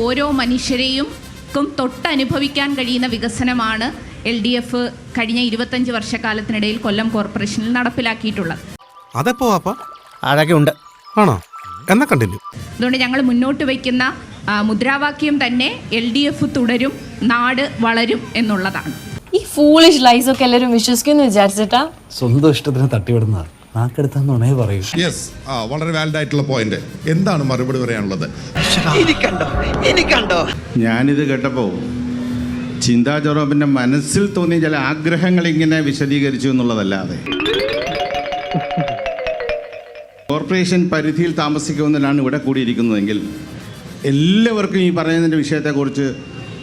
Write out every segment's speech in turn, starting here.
ഓരോ മനുഷ്യരെയും തൊട്ടനുഭവിക്കാൻ കഴിയുന്ന വികസനമാണ് LDF കഴിഞ്ഞ 25 വർഷക്കാലത്തിനിടയിൽ കൊല്ലം കോർപ്പറേഷനിൽ നടപ്പിലാക്കിയിട്ടുള്ളത്. അതെപ്പോ അതൊക്കെ ഉണ്ട് ആണോ? എന്നാ കണ്ടിന്യൂ. അതുകൊണ്ട് ഞങ്ങൾ മുന്നോട്ട് വയ്ക്കുന്ന മുദ്രാവാക്യം തന്നെ LDF തുടരും, നാട് വളരും എന്നുള്ളതാണ്. ഈ ഫൂളിഷ് ലൈസ് ഒക്കെ എല്ലാവരും വിശ്വസിക്കുന്നു വിചാരിച്ചിട്ടാ? സ്വന്തം ഇഷ്ടത്തിന് തട്ടിവിടുന്ന നാക്കെടുത്താന്നുണേ പറയൂ. യെസ്, വളരെ വാലിഡ് ആയിട്ടുള്ള പോയിന്റ്. എന്താണ് മറുപടി പറയാനുള്ളത്? ഞാനിത് കേട്ടപ്പോൾ ചിന്താ ജെറോമിന്റെ മനസ്സിൽ തോന്നിയ ചില ആഗ്രഹങ്ങൾ ഇങ്ങനെ വിശദീകരിച്ചു എന്നുള്ളതല്ലാതെ കോർപ്പറേഷൻ പരിധിയിൽ താമസിക്കുന്നതിനാണ് ഇവിടെ കൂടിയിരിക്കുന്നതെങ്കിൽ എല്ലാവർക്കും ഈ പറയുന്നതിന്റെ വിഷയത്തെക്കുറിച്ച്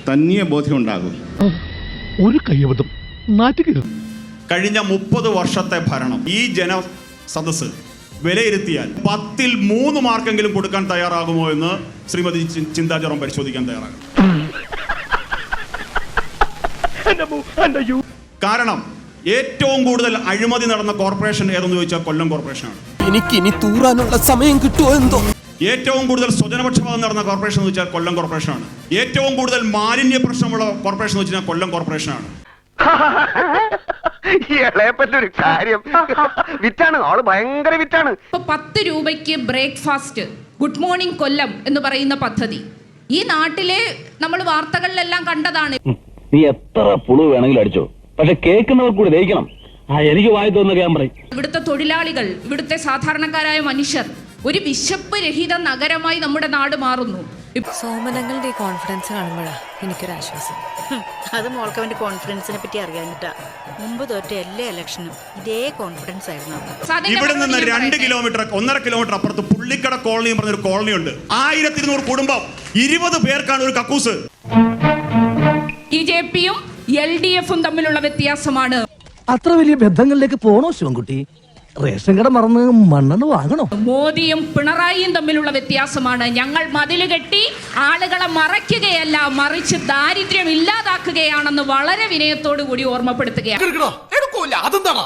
തന്നിയ ബോധ്യമുണ്ടാകും. ഒരു കയ്യബദ്ധം നാറ്റുകരുത്. കഴിഞ്ഞ 30 വർഷത്തെ ഭരണം ഈ ജനസദസ്സ് വിലയിരുത്തിയാൽ 10ൽ 3 മാർക്കെങ്കിലും കൊടുക്കാൻ തയ്യാറാകുമോ എന്ന് ശ്രീമതി ചിന്താ ജെറോം പരിശോധിക്കാൻ തയ്യാറാകും. കാരണം ഏറ്റവും കൂടുതൽ അഴിമതി നടന്ന കോർപ്പറേഷൻ ഏതെന്ന് ചോദിച്ചാൽ കൊല്ലം കോർപ്പറേഷനാണ്. എനിക്കിനി തൂറാനുള്ള സമയം കിട്ടുമോ എന്തോ. ഏറ്റവും കൂടുതൽ സ്വജനപക്ഷപാതം നടന്ന കോർപ്പറേഷൻ എന്ന് വെച്ചാൽ കൊല്ലം കോർപ്പറേഷനാണ്. ഏറ്റവും കൂടുതൽ മാലിന്യ പ്രശ്നമുള്ള കോർപ്പറേഷൻ എന്ന് വെച്ചാൽ കൊല്ലം കോർപ്പറേഷനാണ്. ഒരു കാര്യം വിറ്റാണ്, ആള് ഭയങ്കര വിറ്റാണ്. 10 രൂപയ്ക്ക് ബ്രേക്ക്ഫാസ്റ്റ് ഗുഡ് മോർണിംഗ് കൊല്ലം എന്ന് പറയുന്ന പദ്ധതി ഈ നാട്ടിലെ നമ്മൾ വാർത്തകളിലെല്ലാം കണ്ടതാണ്. നീ എത്ര പുളു വേണമെങ്കിലും അടിച്ചോ, പക്ഷെ കേൾക്കുന്നവർ കൂടി ദഹിക്കണം. എനിക്ക് വായി തോന്നുന്ന ഞാൻ പറയും. ഇവിടുത്തെ തൊഴിലാളികൾ, ഇവിടുത്തെ സാധാരണക്കാരായ മനുഷ്യർ ഒരു വിശപ്പ് രഹിത നഗരമായി നമ്മുടെ നാട് മാറുന്നു. സോമനങ്ങളുടെ ഈ കോൺഫിഡൻസ് കാണുമ്പോഴാ എനിക്കൊരാശ്വാസം. അത് മോൾക്ക് അവന്റെ കോൺഫിഡൻസിനെ പറ്റി അറിയാനിട്ടാ. മുമ്പ് തോറ്റ എല്ലാ ഇലക്ഷനും ഇതേ കോൺഫിഡൻസ് ആയിരുന്നു. ഇവിടെ നിന്ന് 2 കിലോമീറ്റർ 1.5 കിലോമീറ്റർ അപ്പുറത്ത് പുള്ളിക്കട കോളനി പറഞ്ഞൊരു കോളനി ഉണ്ട്. 1200 കുടുംബം, 20 പേർക്കാണ് ഒരു കക്കൂസ്. BJPയും LDFും തമ്മിലുള്ള വ്യത്യാസമാണ്. അത്ര വലിയ ബന്ധങ്ങളിലേക്ക് പോണോ ശിവൻകുട്ടി? റേഷൻ കട മറന്ന് മണ്ണെണ്ണ വാങ്ങണോ? മോദിയും പിണറായിയും തമ്മിലുള്ള വ്യത്യാസമാണ്. ഞങ്ങൾ മതില് കെട്ടി ആളുകളെ മറയ്ക്കുകയല്ല, മറിച്ച് ദാരിദ്ര്യം ഇല്ലാതാക്കുകയാണെന്ന് വളരെ വിനയത്തോടു കൂടി ഓർമ്മപ്പെടുത്തുകയാണ്. അതെന്താണോ?